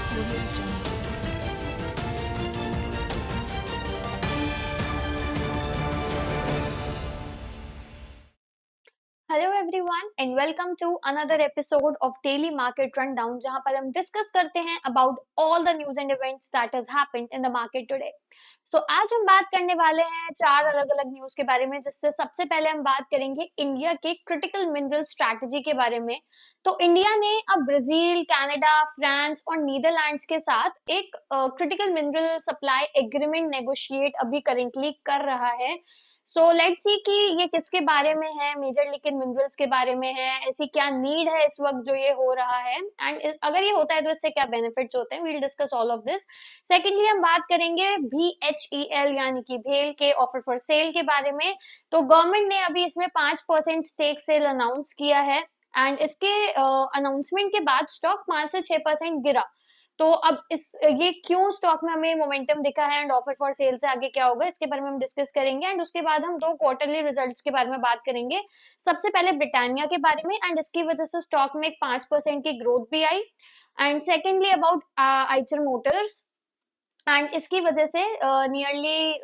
Audio Jungle. Hello everyone and welcome to another episode of daily market rundown जहां पर हम discuss करते हैं about all the news and events that has happened in the market today. So आज हम बात करने वाले हैं चार अलग-अलग न्यूज़ के बारे में, जिससे सबसे पहले हम बात करेंगे इंडिया के क्रिटिकल मिनरल स्ट्रैटेजी के बारे में। तो इंडिया ने अब ब्राजील, कनाडा, फ्रांस और नीदरलैंड्स के साथ एक critical mineral supply agreement negotiate अभी करेंटली कर रहा है। सो लेट्स सी कि ये किसके बारे में है, मेजर लिक्विड मिनरल्स के बारे में है, ऐसी क्या नीड है इस वक्त जो ये हो रहा है एंड अगर ये होता है तो इससे क्या बेनिफिट्स होते हैं। We'll discuss all of this. Secondly हम बात करेंगे BHEL यानी कि भेल के ऑफर फॉर सेल के बारे में। तो गवर्नमेंट ने अभी इसमें 5% स्टेक सेल अनाउंस किया है एंड इसके अनाउंसमेंट के बाद स्टॉक 5 से 6% गिरा। तो अब इस ये क्यों स्टॉक में हमें मोमेंटम दिखा है एंड ऑफर फॉर सेल से आगे क्या होगा इसके बारे में हम डिस्कस करेंगे एंड उसके बाद हम दो क्वार्टरली रिजल्ट्स के बारे में बात करेंगे। सबसे पहले ब्रिटानिया के बारे में एंड इसकी वजह से स्टॉक में एक 5% की ग्रोथ भी आई and secondly about Eicher Motors and इसकी वजह से नियरली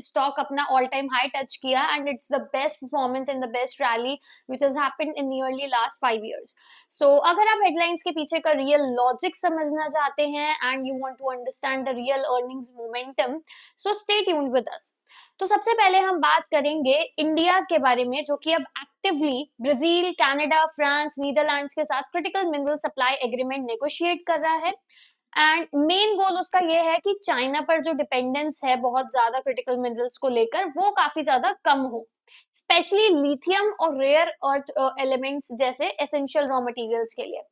स्टॉक अपना ऑल टाइम हाई टच किया and it's the best performance and the best rally which has happened in nearly last 5 years। So अगर आप हेडलाइंस के पीछे का रियल लॉजिक समझना चाहते हैं and you want to understand the real earnings momentum, so stay tuned with us. तो सबसे पहले हम बात करेंगे इंडिया के बारे में, जो कि अब actively Brazil, Canada, France, Netherlands के साथ critical mineral supply agreement negotiate कर रहा है एंड मेन गोल उसका ये है कि चाइना पर जो डिपेंडेंस है बहुत ज्यादा क्रिटिकल मिनरल्स को लेकर वो काफी ज्यादा कम हो, स्पेशली लिथियम और रेयर अर्थ एलिमेंट्स जैसे एसेंशियल रॉ मटेरियल्स के लिए।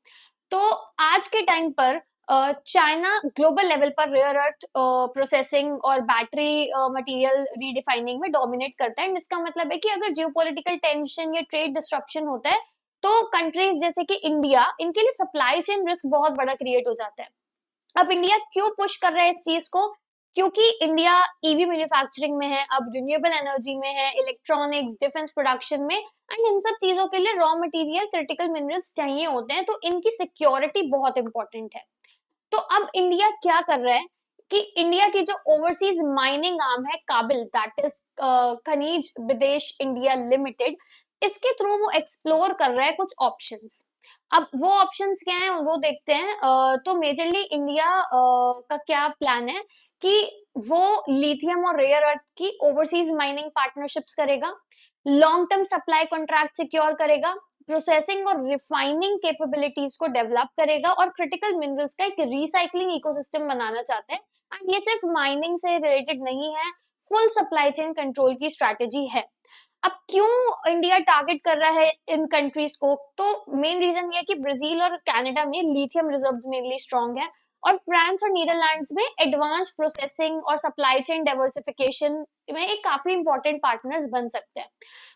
तो आज के टाइम पर चाइना ग्लोबल लेवल पर रेयर अर्थ प्रोसेसिंग और बैटरी मटेरियल रीडिफाइनिंग में डोमिनेट करता है एंड इसका मतलब है कि अगर जियोपॉलिटिकल टेंशन या ट्रेड डिस्ट्रप्शन होता है तो कंट्रीज जैसे कि इंडिया, इनके लिए सप्लाई चेन रिस्क बहुत बड़ा क्रिएट हो जाता है। अब इंडिया क्यों पुश कर रहा है इस चीज को? क्योंकि इंडिया ईवी मैन्युफैक्चरिंग में है, अब रिन्यूएबल एनर्जी में है, इलेक्ट्रॉनिक्स, डिफेंस प्रोडक्शन में एंड इन सब चीजों के लिए रॉ मटेरियल, क्रिटिकल मिनरल्स चाहिए होते हैं, तो इनकी सिक्योरिटी बहुत इंपॉर्टेंट है। तो अब इंडिया क्या कर रहा है कि इंडिया की जो ओवरसीज माइनिंग आर्म है काबिल, दैट इज खनिज विदेश इंडिया लिमिटेड, इसके थ्रू वो एक्सप्लोर कर रहा है कुछ ऑप्शंस। अब वो ऑप्शंस क्या हैं वो देखते हैं। तो मेजरली इंडिया का क्या प्लान है कि वो लिथियम और रेयर अर्थ की ओवरसीज माइनिंग पार्टनरशिप्स करेगा, long term supply contract secure करेगा, प्रोसेसिंग और रिफाइनिंग कैपेबिलिटीज को डेवलप करेगा और क्रिटिकल मिनरल्स का एक रिसाइकलिंग इकोसिस्टम बनाना चाहते हैं एंड ये सिर्फ माइनिंग से रिलेटेड नहीं है, फुल सप्लाई चेन कंट्रोल की स्ट्रैटेजी है। अब क्यों इंडिया टारगेट कर रहा है इन कंट्रीज को? तो मेन रीजन ये है कि ब्राजील और कनाडा में लिथियम रिजर्व्स मेनली स्ट्रांग है और फ्रांस और नीदरलैंड्स में एडवांस प्रोसेसिंग और सप्लाई चेन डाइवर्सिफिकेशन में एक काफी इंपॉर्टेंट पार्टनर्स बन सकते हैं।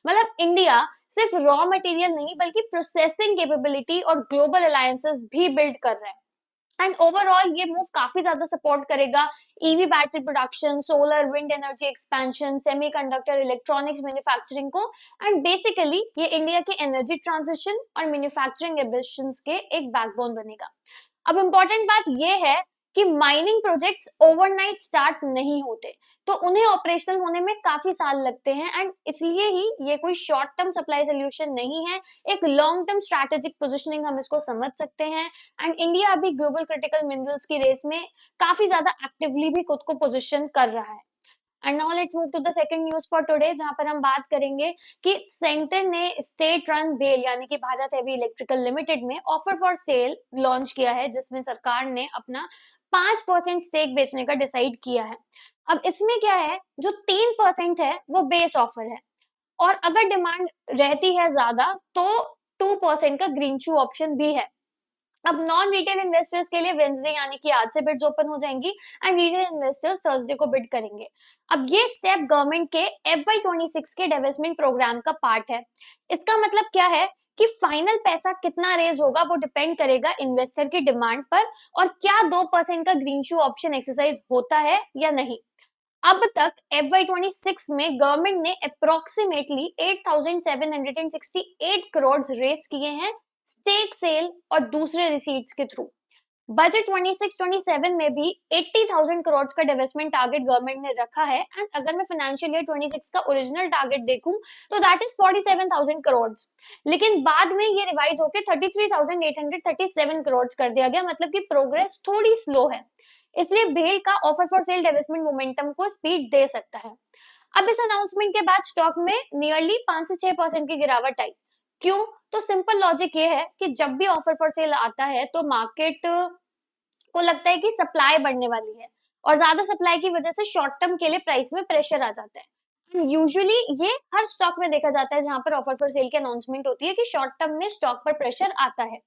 मतलब इंडिया सिर्फ रॉ मटेरियल नहीं बल्कि प्रोसेसिंग कैपेबिलिटी और ग्लोबल अलायंसेस भी बिल्ड कर रहा है एंड ओवरऑल ये मूव काफी ज्यादा सपोर्ट करेगा EV battery production, solar wind energy expansion, semiconductor electronics manufacturing को एंड बेसिकली ये इंडिया के एनर्जी ट्रांजिशन और मैन्युफैक्चरिंग एम्बिशंस के एक बैकबोन बनेगा। अब इम्पोर्टेंट बात ये है कि माइनिंग प्रोजेक्ट्स ओवरनाइट स्टार्ट नहीं होते, तो उन्हें ऑपरेशनल होने में काफी साल लगते हैं एंड इसलिए ही ये कोई शॉर्ट टर्म सप्लाई सोल्यूशन नहीं है, एक लॉन्ग टर्म स्ट्रैटेजिक पोजिशनिंग हम इसको समझ सकते हैं एंड इंडिया अभी ग्लोबल क्रिटिकल मिनरल्स की रेस में काफी ज्यादा एक्टिवली भी खुद को पोजिशन कर रहा है। And now let's move to the second news for today, जहां पर हम बात करेंगे कि सेंटर ने स्टेट रन बेल यानी कि भारत हेवी इलेक्ट्रिकल लिमिटेड में ऑफर फॉर सेल लॉन्च किया है, जिसमें सरकार ने अपना 5% स्टेक बेचने का डिसाइड किया है। अब इसमें क्या है, जो 3% है वो बेस ऑफर है और अगर डिमांड रहती है ज्यादा तो 2% का ग्रीन शू ऑप्शन भी है। अब नॉन रिटेल इन्वेस्टर्स के लिए वेंसडे यानी कि आज से बिड्स ओपन हो जाएंगी एंड रिटेल इन्वेस्टर्स थर्सडे को बिड करेंगे। अब ये स्टेप गवर्नमेंट के FY26 के डिवेस्टमेंट प्रोग्राम का पार्ट है। इसका मतलब क्या है कि फाइनल पैसा कितना रेज होगा वो डिपेंड करेगा इन्वेस्टर की डिमांड पर और क्या 2% का ग्रीन शू ऑप्शन एक्सरसाइज होता है या नहीं। अब तक FY26 में गवर्नमेंट ने अप्रोक्सीमेटली 8,768 करोड़ रेस किए हैं स्टेक सेल और दूसरे रिसीट्स के थ्रू। बजट 26-27 में भी 80,000 करोड़ का डिवेस्टमेंट टारगेट गवर्नमेंट ने रखा है। एंड अगर मैं फाइनेंशियल ईयर 26 का ओरिजिनल टारगेट देखूं तो दैट इज 47,000 करोड़, लेकिन बाद में ये रिवाइज होकर 33,837 करोड़ कर दिया गया, मतलब कि प्रोग्रेस थोड़ी स्लो है। इसलिए बेल का offer for sale divestment momentum को स्पीड दे सकता है। अब इस अनाउंसमेंट के बाद स्टॉक में नियरली 5 से 6% की गिरावट आई। क्यों? तो सिंपल लॉजिक ये है कि जब भी ऑफर फॉर सेल आता है तो मार्केट को लगता है कि सप्लाई बढ़ने वाली है, और ज्यादा सप्लाई की वजह से शॉर्ट टर्म के लिए प्राइस में प्रेशर आ जाता है। यूजुअली ये हर स्टॉक में देखा जाता है जहां पर ऑफर फॉर सेल की अनाउंसमेंट होती है कि शॉर्ट टर्म में स्टॉक पर प्रेशर आता है।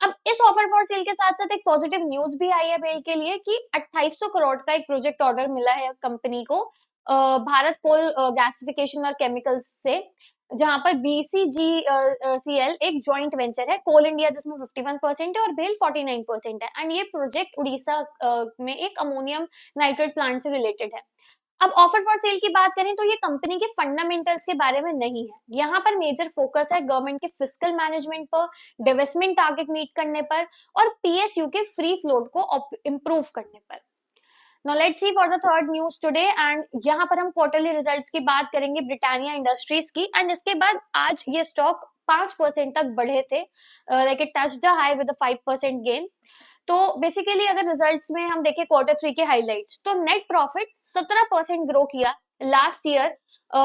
अब इस ऑफर फॉर सेल के साथ साथ एक पॉजिटिव न्यूज भी आई है बेल के लिए कि 2800 करोड़ का एक प्रोजेक्ट ऑर्डर मिला है कंपनी को भारत कोल गैसिफिकेशन और केमिकल्स से, जहां पर BCGCL एक जॉइंट वेंचर है, कोल इंडिया जिसमें 51% है और बेल 49% है। एंड ये प्रोजेक्ट उड़ीसा में एक अमोनियम नाइट्रेट प्लांट से रिलेटेड है। अब ऑफर फॉर सेल की बात करें तो ये कंपनी के फंडामेंटल्स के बारे में नहीं है। यहाँ पर मेजर फोकस है गवर्नमेंट के फिस्कल मैनेजमेंट पर, डिवेस्टमेंट टारगेट मीट करने पर और PSU के फ्री फ्लोट को इम्प्रूव करने पर। Now let's see for the third news today, and यहाँ पर हम क्वार्टरली रिजल्ट्स की बात करेंगे ब्रिटानिया इंडस्ट्रीज की। एंड इसके बाद आज ये स्टॉक 5% तक बढ़े थे, like it touch the high with 5% gain. तो बेसिकली अगर रिजल्ट्स में हम देखें Q3 के हाइलाइट्स, तो नेट प्रॉफिट 17% ग्रो किया। Last year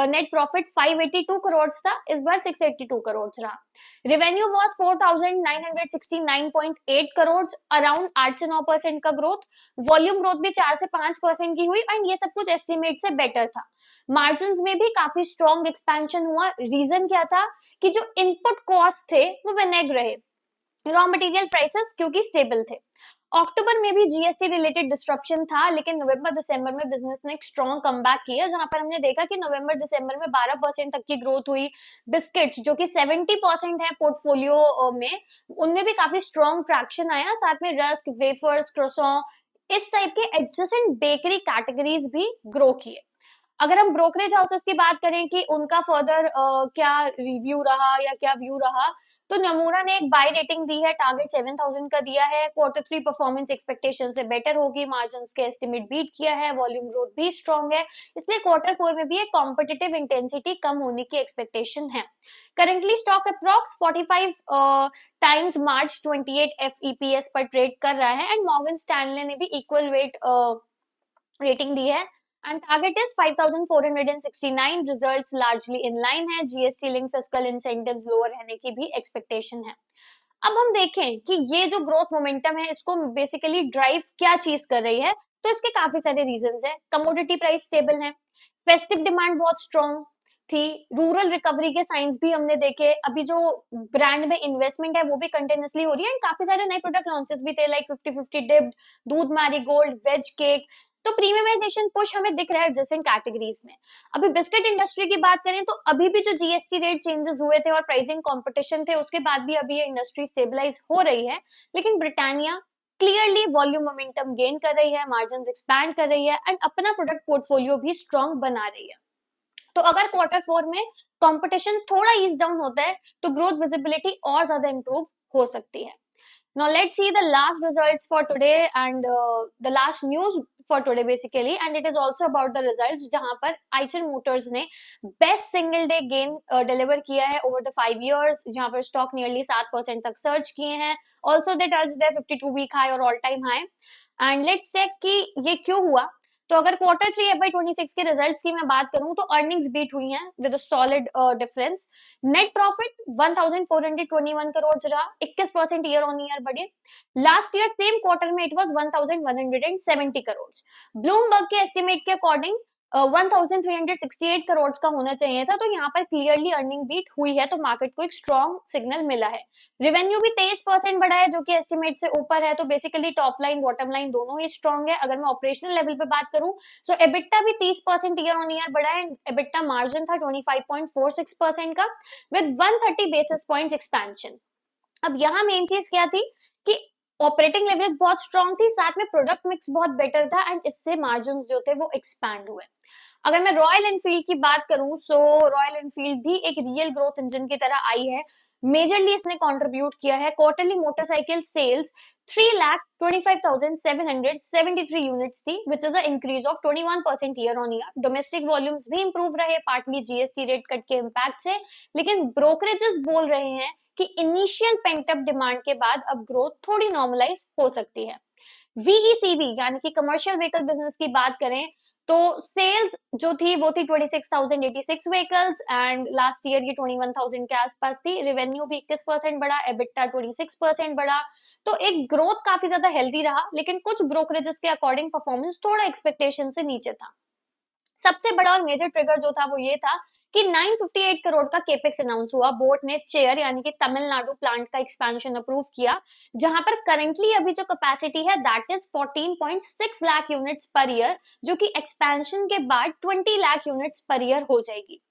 net profit 582 crore था, इस बार 682 करोड़ रहा। रेवेन्यू वाज 4,969.8 करोड़, अराउंड 8 से 9% का ग्रोथ। वॉल्यूम ग्रोथ भी 4 से 5% की हुई एंड ये सब कुछ एस्टिमेट से बेटर था। मार्जिन में भी काफी स्ट्रॉन्ग एक्सपेंशन हुआ। रीजन क्या था कि जो इनपुट कॉस्ट थे वो विनेग रहे, रॉ मटेरियल प्राइसेस क्योंकि स्टेबल थे। अक्टूबर में भी GST रिलेटेड डिस्ट्रप्शन था, लेकिन नवंबर दिसंबर में बिजनेस ने एक स्ट्रॉन्ग कमबैक किया, जहां पर हमने देखा कि नवंबर दिसंबर में 12% तक की ग्रोथ हुई। बिस्किट्स जो कि 70% है पोर्टफोलियो में, उनमें भी काफी स्ट्रॉन्ग ट्रैक्शन आया। साथ में रस्क, वेफर्स, क्रोसॉन, इस टाइप के एडजेसेंट बेकरी कैटेगरीज भी ग्रो किए। अगर हम ब्रोकरेज हाउसेस की बात करें कि उनका फर्दर क्या रिव्यू रहा या क्या व्यू रहा, तो नमूरा ने एक बाय रेटिंग दी है, टारगेट 7,000 का दिया है। Q3 परफॉर्मेंस एक्सपेक्टेशन से बेटर होगी, मार्जिन के एस्टिमेट बीट किया है, वॉल्यूम ग्रोथ भी स्ट्रॉन्ग है, इसलिए Q4 में भी एक कॉम्पिटिटिव इंटेंसिटी कम होने की एक्सपेक्टेशन है। करेंटली स्टॉक अप्रॉक्स 45 टाइम्स मार्च 28 FEPS पर ट्रेड कर रहा है। एंड मॉर्गन स्टैनले ने भी इक्वल वेट रेटिंग दी है and target is 5,469। Results largely in line है, GST link fiscal incentives lower रहने की भी एक्सपेक्टेशन है। अब हम देखें कि ये जो ग्रोथ मोमेंटम है इसको बेसिकली ड्राइव क्या चीज कर रही है, तो इसके काफी सारे रीजंस हैं। कमोडिटी प्राइस स्टेबल है, फेस्टिव डिमांड बहुत स्ट्रॉन्ग थी, रूरल रिकवरी के साइंस भी हमने देखे, अभी जो ब्रांड में इन्वेस्टमेंट है वो भी कंटिन्यूअसली हो रही है, एंड काफी सारे नए प्रोडक्ट लॉन्चेस भी थे लाइक 50-50 डिप्ड, दूध मैरीगोल्ड, वेज केक। तो प्रीमियमाइजेशन पुश हमें दिख रहा है एडजेसेंट कैटेगरीज में। अभी बिस्किट इंडस्ट्री की बात करें तो अभी भी जो GST रेट चेंजेस हुए थे और प्राइसिंग कंपटीशन थे, उसके बाद भी अभी ये इंडस्ट्री स्टेबलाइज हो रही है, लेकिन Britannia clearly volume momentum gain कर रही है, मार्जिन एक्सपैंड कर रही है एंड अपना प्रोडक्ट पोर्टफोलियो भी स्ट्रॉन्ग बना रही है। तो अगर Q4 में कंपटीशन थोड़ा ईज डाउन होता है तो ग्रोथ विजिबिलिटी और ज्यादा इंप्रूव हो सकती है। Now let's see the last results for today and the last news for today basically, and it is also about the results जहां पर Eicher Motors ने best single day gain deliver किया है over the 5 years, जहां पर stock nearly 7% तक surge किए हैं। Also they touched their 52 week high और all time high, and let's check कि ये क्यों हुआ। तो अगर Q3 FY26 के रिजल्ट्स की मैं बात करूं तो अर्निंग्स बीट हुई हैं with a solid difference. Net profit 1,421 crore रहा, 21% ईयर ऑन ईयर बढ़े। लास्ट ईयर सेम क्वार्टर में इट वाज 1,170 करोड़। ब्लूमबर्ग के एस्टिमेट के अकॉर्डिंग 1,368 करोड़ का होना चाहिए था, तो यहाँ पर क्लियरली अर्निंग बीट हुई है, तो मार्केट को एक स्ट्रॉन्ग सिग्नल मिला है। रेवेन्यू भी 23% बढ़ा है जो कि एस्टिमेट से ऊपर है, तो basically top line bottom line दोनों ही स्ट्रॉन्ग है। अगर मैं ऑपरेशनल लेवल पे बात करूं सो एबिटा भी 30% ईयर ऑन ईयर बढ़ा है। एबिटा मार्जिन था 25.46% का विद 130 बेसिस पॉइंट एक्सपेंशन। अब यहाँ मेन चीज क्या थी कि ऑपरेटिंग लेवरेज बहुत स्ट्रॉन्ग थी, साथ में प्रोडक्ट मिक्स बहुत बेटर था एंड इससे मार्जिन जो थे वो एक्सपैंड हुए। अगर मैं रॉयल एनफील्ड की बात करूं सो रॉयल एनफील्ड भी एक रियल ग्रोथ इंजन की तरह आई है। मेजरली इसने कंट्रीब्यूट किया है। क्वार्टरली मोटरसाइकिल सेल्स 3,25,773 यूनिट्स थी, which is a increase of 21% year on year. Domestic volumes भी इंप्रूव रहे, पार्टली जीएसटी रेट कट के इम्पैक्ट से, लेकिन ब्रोकरेजेस बोल रहे हैं कि इनिशियल पेंट अप डिमांड के बाद अब ग्रोथ थोड़ी नॉर्मलाइज हो सकती है। वीईसीवी यानी कि कमर्शियल व्हीकल बिजनेस की बात करें तो सेल्स जो थी वो थी 26,086 व्हीकल्स एंड लास्ट ईयर की 21,000 के आसपास थी। रेवेन्यू भी 21% बढ़ा, एबिटा 26% बढ़ा। तो एक ग्रोथ काफी ज्यादा हेल्दी रहा, लेकिन कुछ ब्रोकरेजेस के अकॉर्डिंग परफॉर्मेंस थोड़ा एक्सपेक्टेशन से नीचे था। सबसे बड़ा और मेजर ट्रिगर जो था वो ये था कि 958 करोड़ का केपेक्स अनाउंस हुआ। बोर्ड ने चेयर यानी कि तमिलनाडु प्लांट का एक्सपेंशन अप्रूव किया, जहां पर करंटली अभी जो कैपेसिटी है that is 14.6 lakh units per year, जो कि एक्सपेंशन के बाद 20 लाख यूनिट्स पर ईयर हो जाएगी।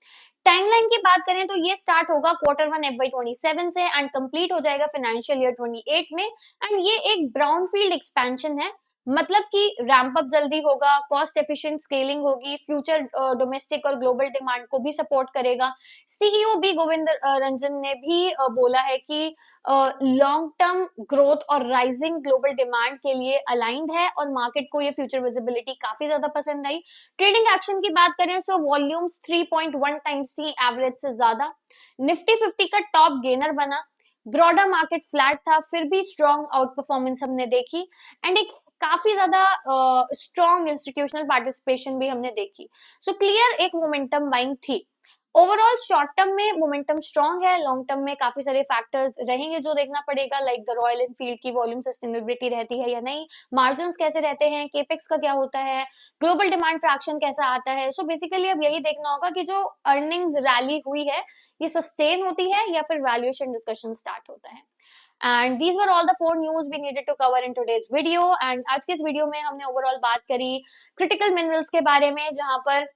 टाइमलाइन की बात करें तो ये स्टार्ट होगा Q1 FY27 से एंड कंप्लीट हो जाएगा फाइनेंशियल ईयर 28 में। एंड ये एक ब्राउनफील्ड एक्सपेंशन है, मतलब कि रैंप अप जल्दी होगा, कॉस्ट एफिशिएंट स्केलिंग होगी, फ्यूचर डोमेस्टिक और ग्लोबल डिमांड को भी सपोर्ट करेगा। सीईओ बी गोविंद रंजन ने भी बोला है कि लॉन्ग टर्म ग्रोथ और राइजिंग ग्लोबल डिमांड के लिए अलाइंड है और मार्केट को ये फ्यूचर विजिबिलिटी काफी ज्यादा पसंद आई। ट्रेडिंग एक्शन की बात करें तो वॉल्यूम्स 3.1 टाइम्स थी एवरेज से ज्यादा। निफ्टी 50 का टॉप गेनर बना। ब्रॉडर मार्केट फ्लैट था, फिर भी स्ट्रॉन्ग आउट परफॉर्मेंस हमने देखी एंड एक काफी ज्यादा स्ट्रॉन्ग इंस्टीट्यूशनल पार्टिसिपेशन भी हमने देखी। सो क्लियर एक मोमेंटम बाइंग थी। ओवरऑल शॉर्ट टर्म में मोमेंटम स्ट्रॉन्ग है, लॉन्ग टर्म में काफी सारे फैक्टर्स रहेंगे जो देखना पड़ेगा, लाइक द रॉयल एनफील्ड की वॉल्यूम सस्टेनेबिलिटी रहती है या नहीं, मार्जिन्स कैसे रहते हैं, केपेक्स का क्या होता है, ग्लोबल डिमांड ट्रैक्शन कैसा आता है। सो बेसिकली अब यही देखना होगा कि जो अर्निंग्स रैली हुई है ये सस्टेन होती है या फिर वैल्यूएशन डिस्कशन स्टार्ट होता है। And these were all the 4 news we needed to cover in today's video. And आज के इस वीडियो में हमने ओवरऑल बात करी क्रिटिकल मिनरल्स के बारे में, जहां पर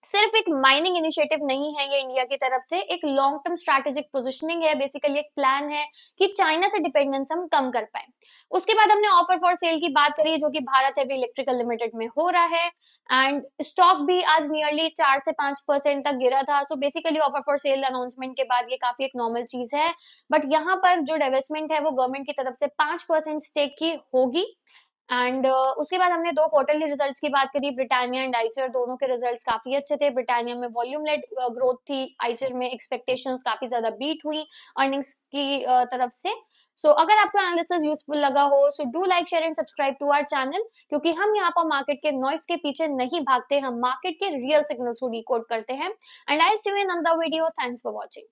सिर्फ एक माइनिंग इनिशिएटिव नहीं है ये इंडिया की तरफ से, एक लॉन्ग टर्म स्ट्रैटेजिक पोजिशनिंग है, बेसिकली एक प्लान है कि चाइना से डिपेंडेंस हम कम कर पाए। उसके बाद हमने ऑफर फॉर सेल की बात करी जो कि भारत हेवी इलेक्ट्रिकल लिमिटेड में हो रहा है एंड स्टॉक भी आज नियरली 4 से 5% तक गिरा था। So basically offer for sale announcement के बाद ये काफी एक नॉर्मल चीज है, बट यहाँ पर जो डिवेस्टमेंट है वो गवर्नमेंट की तरफ से 5% स्टेक की होगी। एंड उसके बाद हमने दो क्वार्टरली रिजल्ट्स की बात करी, ब्रिटानिया एंड आइचर, दोनों के रिजल्ट्स काफी अच्छे थे। ब्रिटानिया में वॉल्यूम लेड ग्रोथ थी, आइचर में एक्सपेक्टेशंस काफी ज्यादा बीट हुई अर्निंग्स की तरफ से। सो अगर आपको एनालिसिस यूजफुल लगा हो so do like share and subscribe to our channel, क्योंकि हम यहाँ पर मार्केट के नॉइस के पीछे नहीं भागते, हम मार्केट के रियल सिग्नल्स को डिकोड करते हैं। And I see you in another video, thanks for watching.